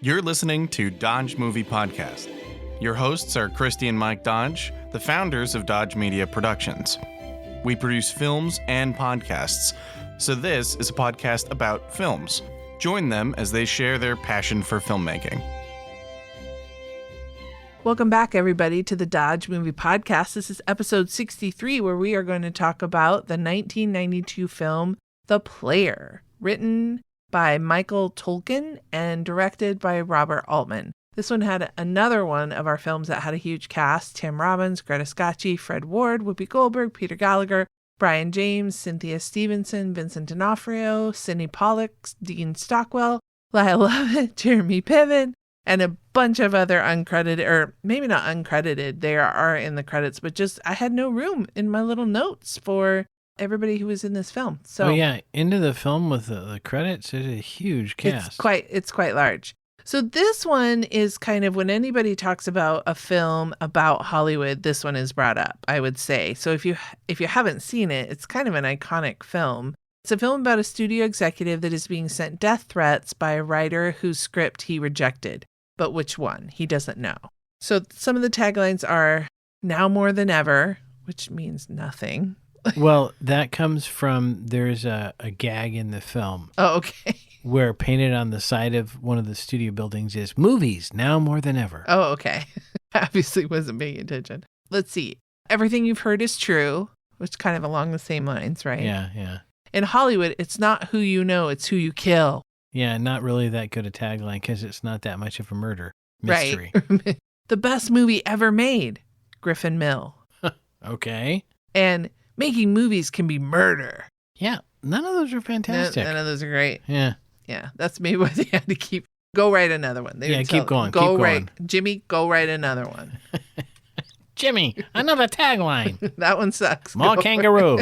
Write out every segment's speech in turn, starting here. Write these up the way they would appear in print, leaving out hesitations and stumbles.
You're listening to Dodge Movie Podcast. Your hosts are Christi and Mike Dodge, the founders of Dodge Media Productions. We produce films and podcasts, so this is a podcast about films. Join them as they share their passion for filmmaking. Welcome back, everybody, to the Dodge Movie Podcast. This is episode 63, where we are going to talk about the 1992 film The Player, written by Michael Tolkin and directed by Robert Altman. This one had another one of our films that had a huge cast: Tim Robbins, Greta Scacchi, Fred Ward, Whoopi Goldberg, Peter Gallagher, Brian James, Cynthia Stevenson, Vincent D'Onofrio, Sidney Pollack, Dean Stockwell, Lyle Lovett, Jeremy Piven, and a bunch of other uncredited, or maybe not uncredited, they are in the credits, but just I had no room in my little notes for everybody who was in this film. So into the film with the credits, it's a huge cast. It's quite large. So this one is kind of, when anybody talks about a film about Hollywood, this one is brought up, I would say. So if you haven't seen it, it's kind of an iconic film. It's a film about a studio executive that is being sent death threats by a writer whose script he rejected. But which one? He doesn't know. So some of the taglines are "now more than ever," which means nothing. Well, that comes from, there's a gag in the film. Oh, okay. Where painted on the side of one of the studio buildings is "movies, now more than ever." Oh, okay. Obviously wasn't paying attention. Let's see. "Everything you've heard is true," which kind of along the same lines, right? Yeah. In Hollywood, it's not who you know, it's who you kill. Yeah, not really that good a tagline because it's not that much of a murder mystery. Right. "The best movie ever made," Griffin Mill. Okay. And "making movies can be murder." Yeah, none of those are fantastic. None of those are great. Yeah. Yeah, that's maybe why they had to go write another one. Keep going. Jimmy, go write another one. Jimmy, another tagline. That one sucks. More kangaroo.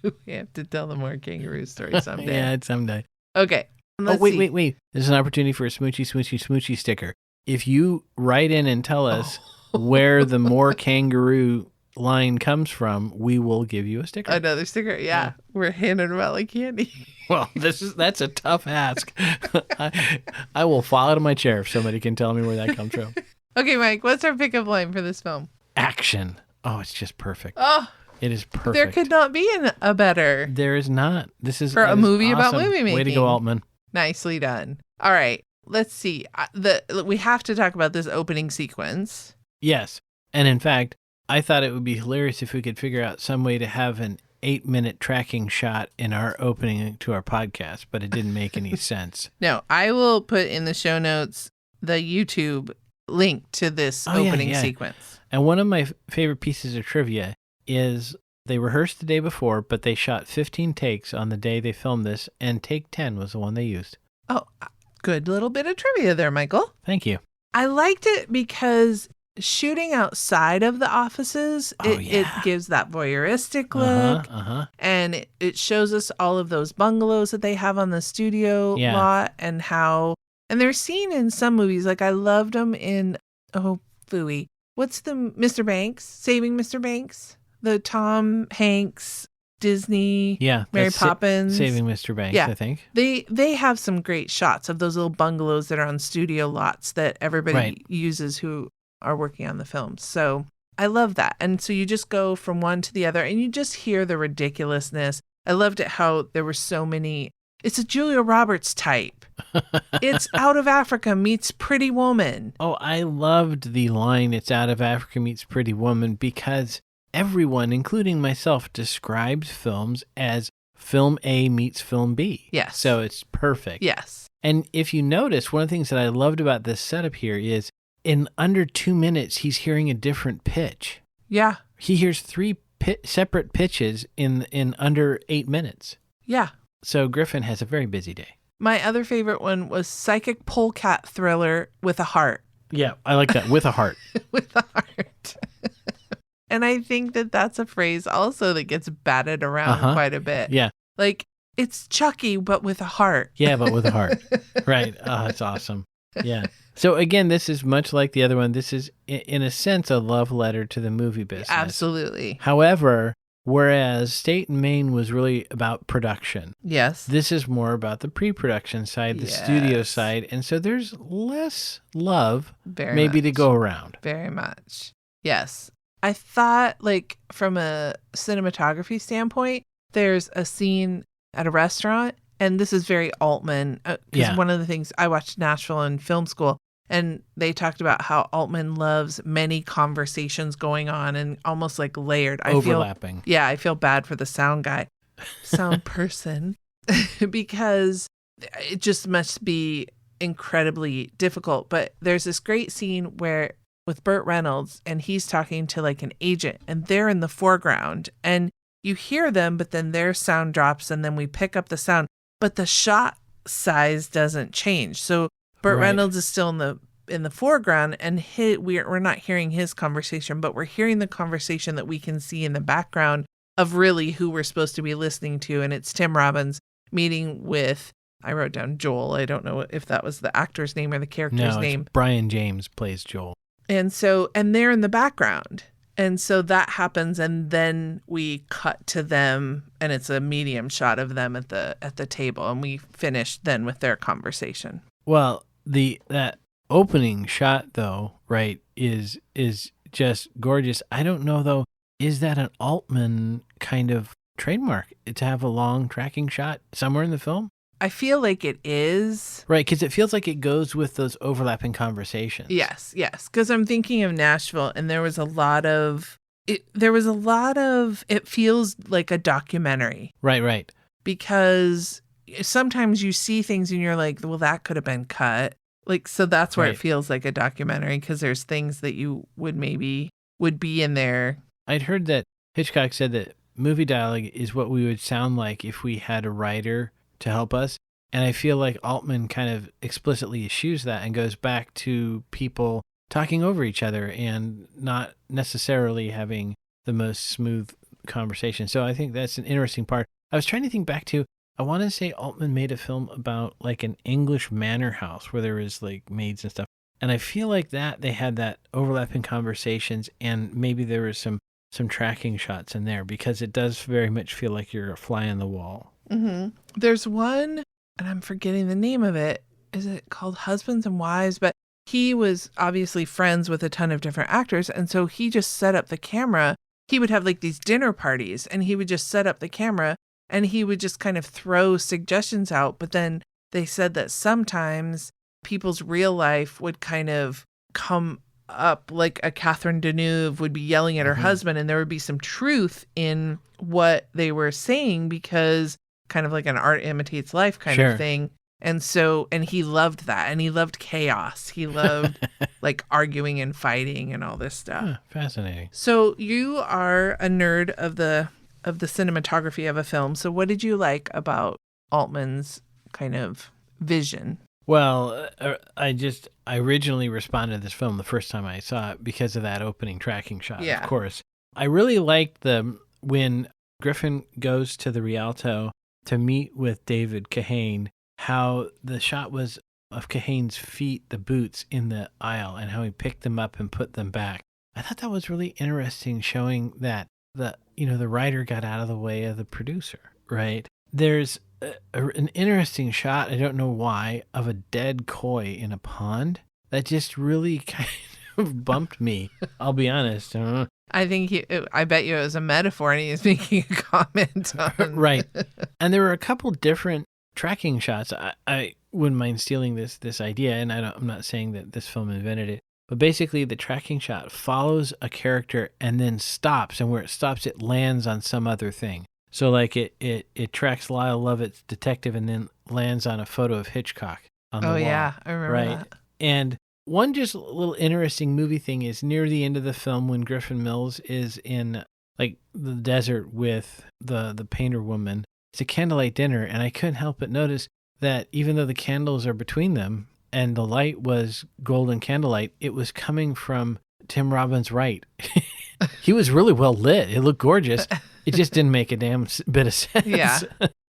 We have to tell the more kangaroo story someday. Yeah, someday. Okay. Wait. There's an opportunity for a smoochy sticker. If you write in and tell us where the more kangaroo line comes from, we will give you a sticker. Another sticker? Yeah. We're handing them out like candy. Well, that's a tough ask. I will fall out of my chair if somebody can tell me where that comes from. Okay, Mike, what's our pickup line for this film? Action. Oh, it's just perfect. Oh, it is perfect. There could not be a better. There is not. This is for a movie awesome. About movie making. Way to go, Altman. Nicely done. All right, let's see. We have to talk about this opening sequence. Yes, and in fact, I thought it would be hilarious if we could figure out some way to have an 8-minute tracking shot in our opening to our podcast, but it didn't make any sense. No, I will put in the show notes the YouTube link to this opening sequence. And one of my favorite pieces of trivia is they rehearsed the day before, but they shot 15 takes on the day they filmed this, and take 10 was the one they used. Oh, good little bit of trivia there, Michael. Thank you. I liked it because shooting outside of the offices, it gives that voyeuristic look. And it shows us all of those bungalows that they have on the studio lot, and they're seen in some movies. Like I loved them in, what's the Mr. Banks? Saving Mr. Banks? The Tom Hanks, Disney, Mary Poppins. Saving Mr. Banks, I think. They have some great shots of those little bungalows that are on studio lots that everybody uses who are working on the film. So I love that. And so you just go from one to the other and you just hear the ridiculousness. I loved it how there were so many. It's a Julia Roberts type. It's Out of Africa meets Pretty Woman. Oh, I loved the line, "It's Out of Africa meets Pretty Woman," because everyone, including myself, describes films as film A meets film B. Yes. So it's perfect. Yes. And if you notice, one of the things that I loved about this setup here is in under 2 minutes, he's hearing a different pitch. Yeah. He hears 3 separate pitches in under 8 minutes. Yeah. So Griffin has a very busy day. My other favorite one was psychic polecat thriller with a heart. Yeah, I like that. With a heart. With a heart. And I think that that's a phrase also that gets batted around quite a bit. Yeah. Like, it's Chucky, but with a heart. Yeah, but with a heart. Right. Oh, that's awesome. Yeah. So again, this is much like the other one. This is, in a sense, a love letter to the movie business. Absolutely. However, Whereas State and Maine was really about production. Yes. This is more about the pre-production side, the studio side. And so there's less love to go around. Very much. Yes. I thought, like, from a cinematography standpoint, there's a scene at a restaurant, and this is very Altman. Because one of the things, I watched Nashville in film school, and they talked about how Altman loves many conversations going on and almost like layered. Overlapping. I feel bad for the sound person, because it just must be incredibly difficult. But there's this great scene with Burt Reynolds, and he's talking to like an agent, and they're in the foreground, and you hear them, but then their sound drops, and then we pick up the sound, but the shot size doesn't change. So Burt Reynolds is still in the foreground, and we're not hearing his conversation, but we're hearing the conversation that we can see in the background of really who we're supposed to be listening to, and it's Tim Robbins meeting with, I wrote down Joel. I don't know if that was the actor's name or the character's name. Brian James plays Joel. And they're in the background. And so that happens, and then we cut to them, and it's a medium shot of them at the table, and we finish then with their conversation. Well, that opening shot though, right, is just gorgeous. I don't know though, is that an Altman kind of trademark to have a long tracking shot somewhere in the film? I feel like it is. Right, because it feels like it goes with those overlapping conversations. Yes, because I'm thinking of Nashville, and there was a lot of, it feels like a documentary. Right. Because sometimes you see things and you're like, well, that could have been cut. Like, so that's where it feels like a documentary, because there's things that you would be in there. I'd heard that Hitchcock said that movie dialogue is what we would sound like if we had a writer to help us. And I feel like Altman kind of explicitly eschews that and goes back to people talking over each other and not necessarily having the most smooth conversation. So I think that's an interesting part. I was trying to think back to, I want to say Altman made a film about like an English manor house where there was like maids and stuff. And I feel like that they had that overlapping conversations, and maybe there was some tracking shots in there, because it does very much feel like you're a fly on the wall. Mm-hmm. There's one, and I'm forgetting the name of it. Is it called Husbands and Wives? But he was obviously friends with a ton of different actors. And so he just set up the camera. He would have like these dinner parties, and he would just set up the camera, and he would just kind of throw suggestions out. But then they said that sometimes people's real life would kind of come up, like a Catherine Deneuve would be yelling at her husband, and there would be some truth in what they were saying, because kind of like an art imitates life kind of thing. And he loved that, and he loved chaos. He loved like arguing and fighting and all this stuff. Fascinating. So you are a nerd of the cinematography of a film. So what did you like about Altman's kind of vision? Well, I originally responded to this film the first time I saw it because of that opening tracking shot, of course. I really liked when Griffin goes to the Rialto to meet with David Kahane, how the shot was of Kahane's feet, the boots in the aisle, and how he picked them up and put them back. I thought that was really interesting, showing that the writer got out of the way of the producer, right? There's an interesting shot, I don't know why, of a dead koi in a pond that just really kind of bumped me. I'll be honest. I think I bet you it was a metaphor, and he was making a comment on. Right. And there were a couple different tracking shots. I wouldn't mind stealing this idea, and I'm not saying that this film invented it, but basically the tracking shot follows a character and then stops, and where it stops, it lands on some other thing. So like it tracks Lyle Lovett's detective and then lands on a photo of Hitchcock on the wall. Oh yeah, I remember that. And one just little interesting movie thing is near the end of the film, when Griffin Mills is in like the desert with the painter woman. It's a candlelight dinner, and I couldn't help but notice that even though the candles are between them and the light was golden candlelight, it was coming from Tim Robbins' right. He was really well lit. It looked gorgeous. It just didn't make a damn bit of sense. Yeah.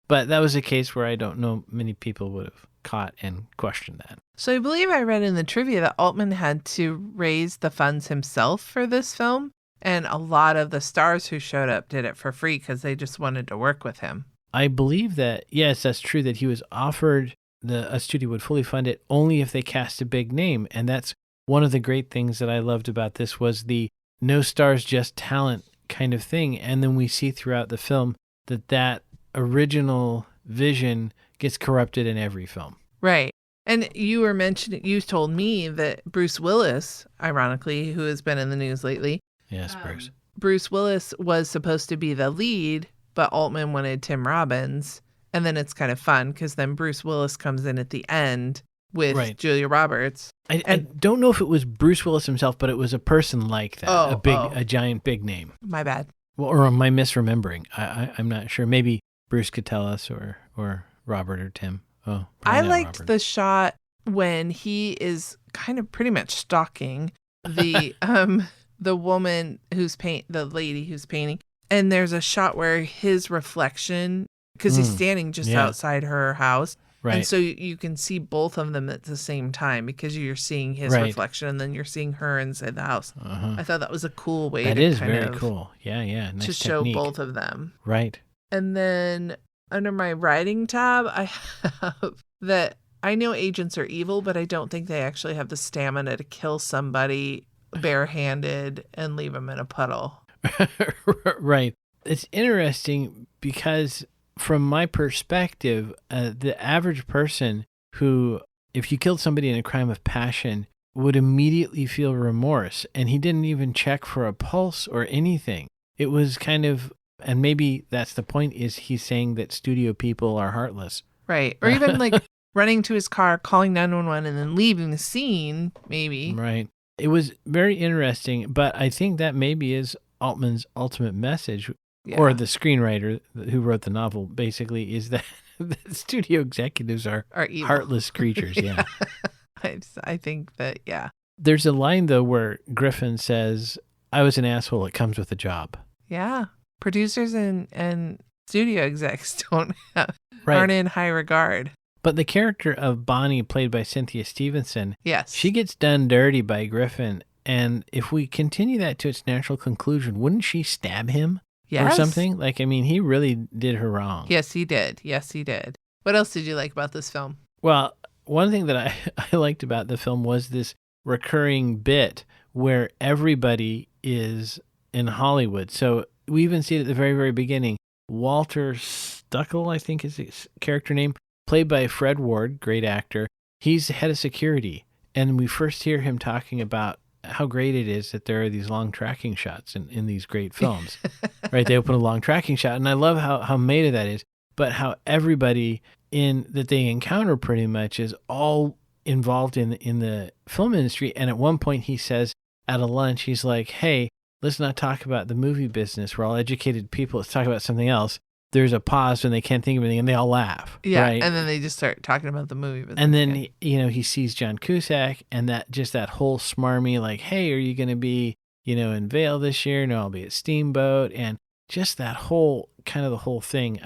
But that was a case where I don't know many people would have caught and questioned that. So I believe I read in the trivia that Altman had to raise the funds himself for this film. And a lot of the stars who showed up did it for free because they just wanted to work with him. I believe that, yes, that's true, that he was offered a studio would fully fund it only if they cast a big name. And that's one of the great things that I loved about this was the no stars, just talent kind of thing. And then we see throughout the film that original vision gets corrupted in every film. Right. And you were mentioning, you told me that Bruce Willis, ironically, who has been in the news lately. Yes, Bruce. Bruce Willis was supposed to be the lead, but Altman wanted Tim Robbins. And then it's kind of fun because then Bruce Willis comes in at the end with Julia Roberts. I don't know if it was Bruce Willis himself, but it was a person like that, a giant big name. My bad. Well, or am I misremembering? I'm not sure. Maybe Bruce could tell us, or Robert or Tim. Oh, I liked the shot when he is kind of pretty much stalking the the woman the lady who's painting, and there's a shot where his reflection, because he's standing just outside her house. Right. And so you can see both of them at the same time because you're seeing his reflection and then you're seeing her inside the house. Uh-huh. I thought that was a cool way cool. Yeah. Nice to show both of them. Right. And then under my writing tab, I have that I know agents are evil, but I don't think they actually have the stamina to kill somebody barehanded and leave them in a puddle. Right. It's interesting because from my perspective, the average person who, if you killed somebody in a crime of passion, would immediately feel remorse. And he didn't even check for a pulse or anything. It was kind of, and maybe that's the point, is he's saying that studio people are heartless. Right. Or even like running to his car, calling 911, and then leaving the scene, maybe. Right. It was very interesting, but I think that maybe is Altman's ultimate message. Yeah. Or the screenwriter who wrote the novel, basically, is that the studio executives are heartless creatures. Yeah. I think that, yeah. There's a line, though, where Griffin says, "I was an asshole. It comes with a job." Yeah. Producers and studio execs aren't in high regard. But the character of Bonnie, played by Cynthia Stevenson, yes, she gets done dirty by Griffin. And if we continue that to its natural conclusion, wouldn't she stab him? Yes. Or something? Like, I mean, he really did her wrong. Yes, he did. What else did you like about this film? Well, one thing that I liked about the film was this recurring bit where everybody is in Hollywood. So we even see it at the very, very beginning. Walter Stuckle, I think is his character name, played by Fred Ward, great actor. He's the head of security. And we first hear him talking about how great it is that there are these long tracking shots in these great films, right? They open a long tracking shot, and I love how meta that is, but how everybody that they encounter pretty much is all involved in the film industry. And at one point he says at a lunch, he's like, "Hey, let's not talk about the movie business. We're all educated people. Let's talk about something else." There's a pause when they can't think of anything, and they all laugh. Yeah, right? And then they just start talking about the movie. And then he sees John Cusack, and that whole smarmy, like, "Hey, are you going to be, in Vail this year?" "No, I'll be at Steamboat," and just that whole kind of the whole thing.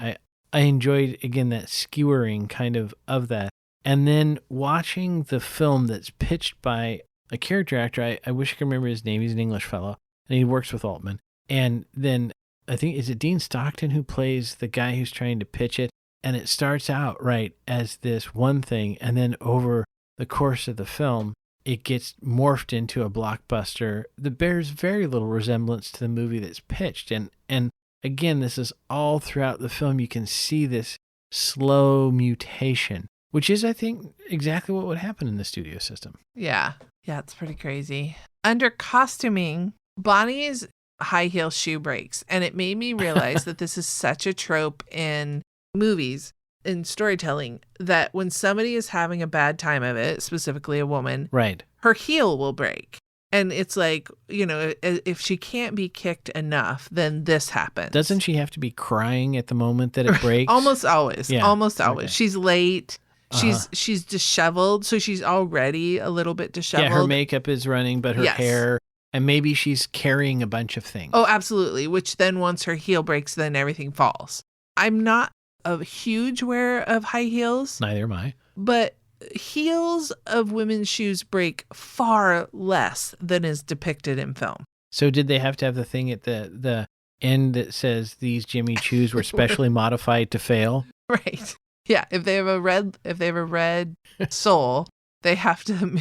I enjoyed again that skewering kind of that, and then watching the film that's pitched by a character actor. I wish I could remember his name. He's an English fellow, and he works with Altman, and then. I think, is it Dean Stockton who plays the guy who's trying to pitch it? And it starts out, right, as this one thing. And then over the course of the film, it gets morphed into a blockbuster that bears very little resemblance to the movie that's pitched. And again, this is all throughout the film. You can see this slow mutation, which is, I think, exactly what would happen in the studio system. Yeah. Yeah, it's pretty crazy. Under costuming, Bonnie's high heel shoe breaks, and it made me realize that this is such a trope in movies and storytelling that when somebody is having a bad time of it, specifically a woman, right, her heel will break. And it's like, if she can't be kicked enough, then this happens. Doesn't she have to be crying at the moment that it breaks? Almost always. Yeah. Almost always. Okay. She's late. She's disheveled, so she's already a little bit disheveled. Yeah, her makeup is running, but her hair. And maybe she's carrying a bunch of things. Oh, absolutely. Which then once her heel breaks, then everything falls. I'm not a huge wearer of high heels. Neither am I. But heels of women's shoes break far less than is depicted in film. So did they have to have the thing at the end that says these Jimmy Choos were specially modified to fail? Right. Yeah. If they have a red sole, they have to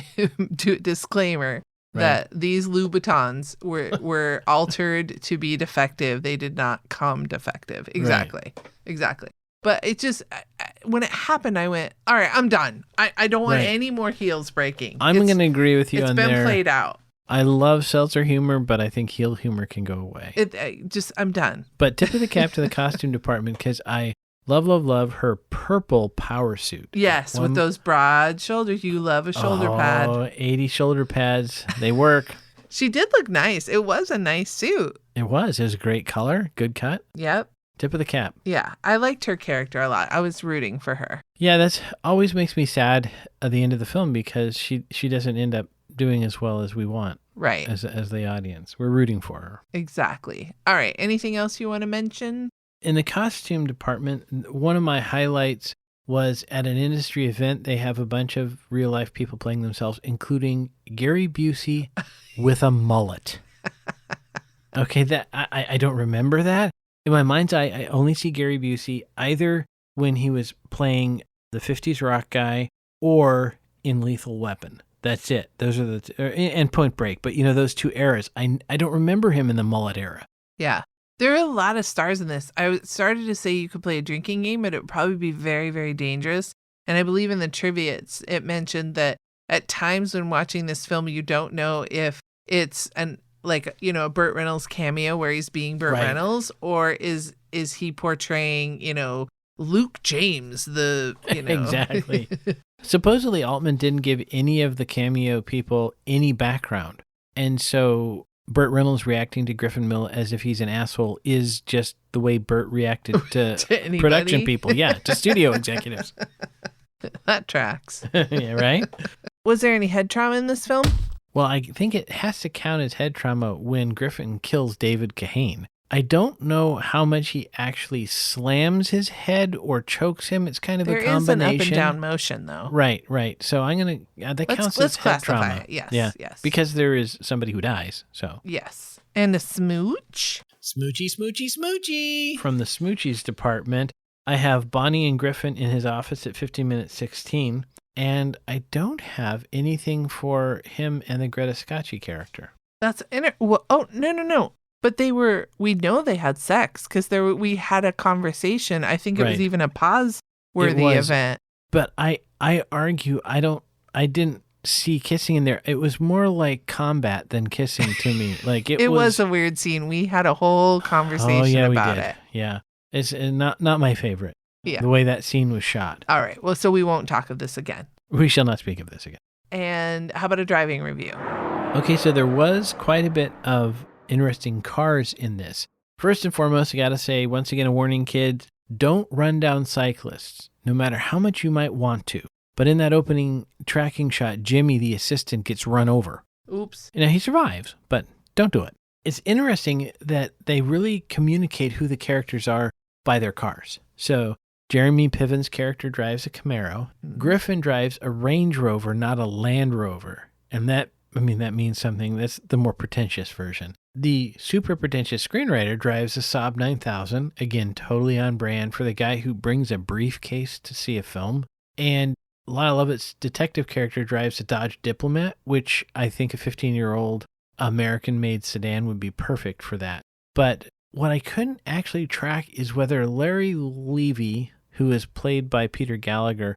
do a disclaimer that these Louboutins were altered to be defective. They did not come defective. Exactly. Right. Exactly. But it just, when it happened, I went, all right, I'm done. I don't want any more heels breaking. I'm going to agree with you on there. It's been played out. I love seltzer humor, but I think heel humor can go away. I'm done. But tip of the cap to the costume department, because I love her purple power suit. Yes, with those broad shoulders. You love a shoulder pad. Oh, 80 shoulder pads. They work. She did look nice. It was a nice suit. It was. It was a great color. Good cut. Yep. Tip of the cap. Yeah, I liked her character a lot. I was rooting for her. Yeah, that's always makes me sad at the end of the film because she doesn't end up doing as well as we want. Right. As the audience. We're rooting for her. Exactly. All right. Anything else you want to mention? In the costume department, one of my highlights was at an industry event. They have a bunch of real life people playing themselves, including Gary Busey with a mullet. Okay, that I don't remember that. In my mind's eye, I only see Gary Busey either when he was playing the 50s rock guy or in Lethal Weapon. That's it. Those are and Point Break. But, those two eras. I don't remember him in the mullet era. Yeah. There are a lot of stars in this. I started to say you could play a drinking game, but it would probably be very, very dangerous. And I believe in the trivia, it mentioned that at times when watching this film, you don't know if it's a Burt Reynolds cameo where he's being Burt Reynolds, or is he portraying, Luke James, Exactly. Supposedly Altman didn't give any of the cameo people any background. And so Burt Reynolds reacting to Griffin Mill as if he's an asshole is just the way Burt reacted to production people. Yeah, to studio executives. That tracks. Yeah, right? Was there any head trauma in this film? Well, I think it has to count as head trauma when Griffin kills David Kahane. I don't know how much he actually slams his head or chokes him. It's kind of a combination. There is an up and down motion, though. Right. So I'm going to, that counts as head trauma. It. Yes, yeah. Yes. Because there is somebody who dies, so. Yes. And a smooch. Smoochy. From the Smoochies department, I have Bonnie and Griffin in his office at 15 minutes 16. And I don't have anything for him and the Greta Scacchi character. That's no. But we know they had sex because we had a conversation. I think it was even a pause-worthy event. But I argue I didn't see kissing in there. It was more like combat than kissing to me. Like it was a weird scene. We had a whole conversation about it. Yeah. It's not my favorite. Yeah. The way that scene was shot. All right. Well, so we won't talk of this again. We shall not speak of this again. And how about a driving review? Okay, so there was quite a bit of interesting cars in this. First and foremost, I got to say, once again, a warning, kids, don't run down cyclists, no matter how much you might want to. But in that opening tracking shot, Jimmy, the assistant, gets run over. Oops. Now, he survives, but don't do it. It's interesting that they really communicate who the characters are by their cars. So Jeremy Piven's character drives a Camaro. Griffin drives a Range Rover, not a Land Rover. And that means something. That's the more pretentious version. The super pretentious screenwriter drives a Saab 9000. Again, totally on brand for the guy who brings a briefcase to see a film. And Lyle Lovett's detective character drives a Dodge Diplomat, which I think a 15-year-old American-made sedan would be perfect for that. But what I couldn't actually track is whether Larry Levy, who is played by Peter Gallagher,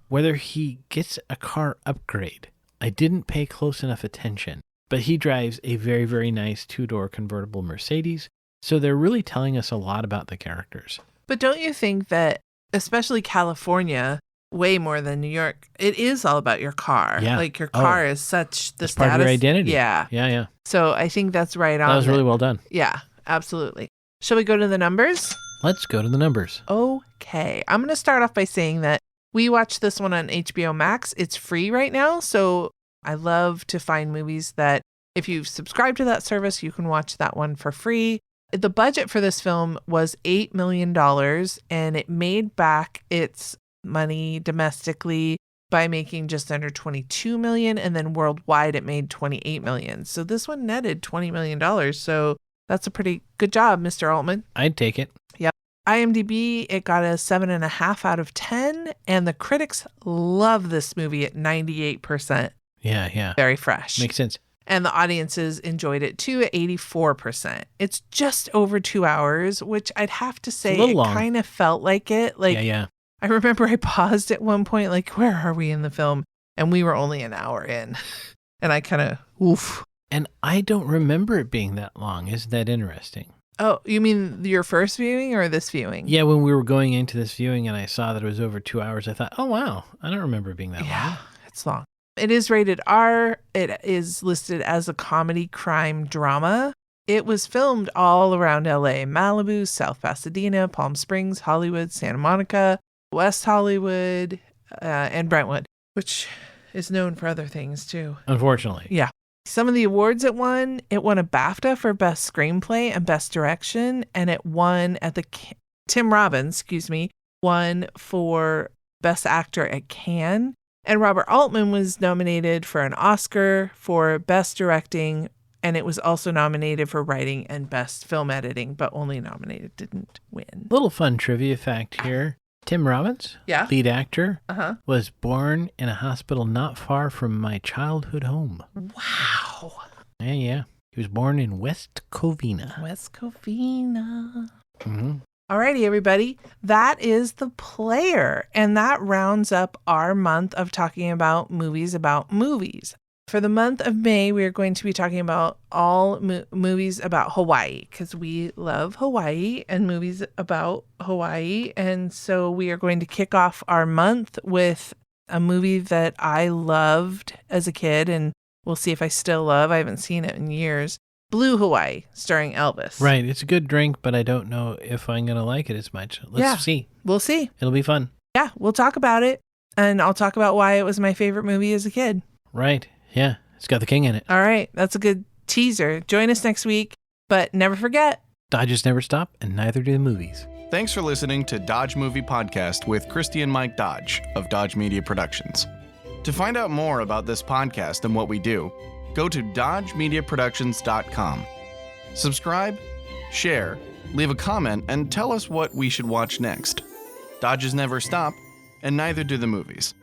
whether he gets a car upgrade. I didn't pay close enough attention, but he drives a very, very nice two-door convertible Mercedes. So they're really telling us a lot about the characters. But don't you think that, especially California, way more than New York, it is all about your car. Yeah. Like your car is such the it's status. Part of your identity. Yeah. Yeah. So I think that's right on. That was really well done. Yeah, absolutely. Shall we go to the numbers? Let's go to the numbers. Okay. I'm going to start off by saying that we watched this one on HBO Max. It's free right now. So I love to find movies that if you subscribe to that service, you can watch that one for free. The budget for this film was $8 million and it made back its money domestically by making just under $22 million, and then worldwide it made $28 million. So this one netted $20 million. So that's a pretty good job, Mr. Altman. I'd take it. Yep. IMDb, it got a 7.5 out of 10, and the critics love this movie at 98%. Yeah. Very fresh. Makes sense. And the audiences enjoyed it too at 84%. It's just over 2 hours, which I'd have to say it kind of felt like it. Yeah. I remember I paused at one point, like, where are we in the film? And we were only an hour in. And I kind of, oof. And I don't remember it being that long. Isn't that interesting? Oh, you mean your first viewing or this viewing? Yeah, when we were going into this viewing and I saw that it was over 2 hours, I thought, oh, wow, I don't remember it being that long. Yeah, it's long. It is rated R. It is listed as a comedy crime drama. It was filmed all around LA, Malibu, South Pasadena, Palm Springs, Hollywood, Santa Monica, West Hollywood, and Brentwood, which is known for other things too. Unfortunately. Yeah. Some of the awards it won a BAFTA for Best Screenplay and Best Direction, and it won at the Tim Robbins, won for Best Actor at Cannes. And Robert Altman was nominated for an Oscar for Best Directing, and it was also nominated for Writing and Best Film Editing, but only nominated, didn't win. Little fun trivia fact here. Tim Robbins, lead actor, was born in a hospital not far from my childhood home. Wow. Yeah. He was born in West Covina. Mm-hmm. Alrighty, everybody. That is The Player, and that rounds up our month of talking about movies. For the month of May, we are going to be talking about all movies about Hawaii, because we love Hawaii and movies about Hawaii. And so we are going to kick off our month with a movie that I loved as a kid, and we'll see if I still love. I haven't seen it in years. Blue Hawaii, starring Elvis. Right. It's a good drink, but I don't know if I'm going to like it as much. Let's see. We'll see. It'll be fun. Yeah, we'll talk about it, and I'll talk about why it was my favorite movie as a kid. Right. Yeah. It's got the king in it. All right. That's a good teaser. Join us next week, but never forget, Dodges never stop, and neither do the movies. Thanks for listening to Dodge Movie Podcast with Christi and Mike Dodge of Dodge Media Productions. To find out more about this podcast and what we do, go to dodgemediaproductions.com. Subscribe, share, leave a comment, and tell us what we should watch next. Dodges never stop, and neither do the movies.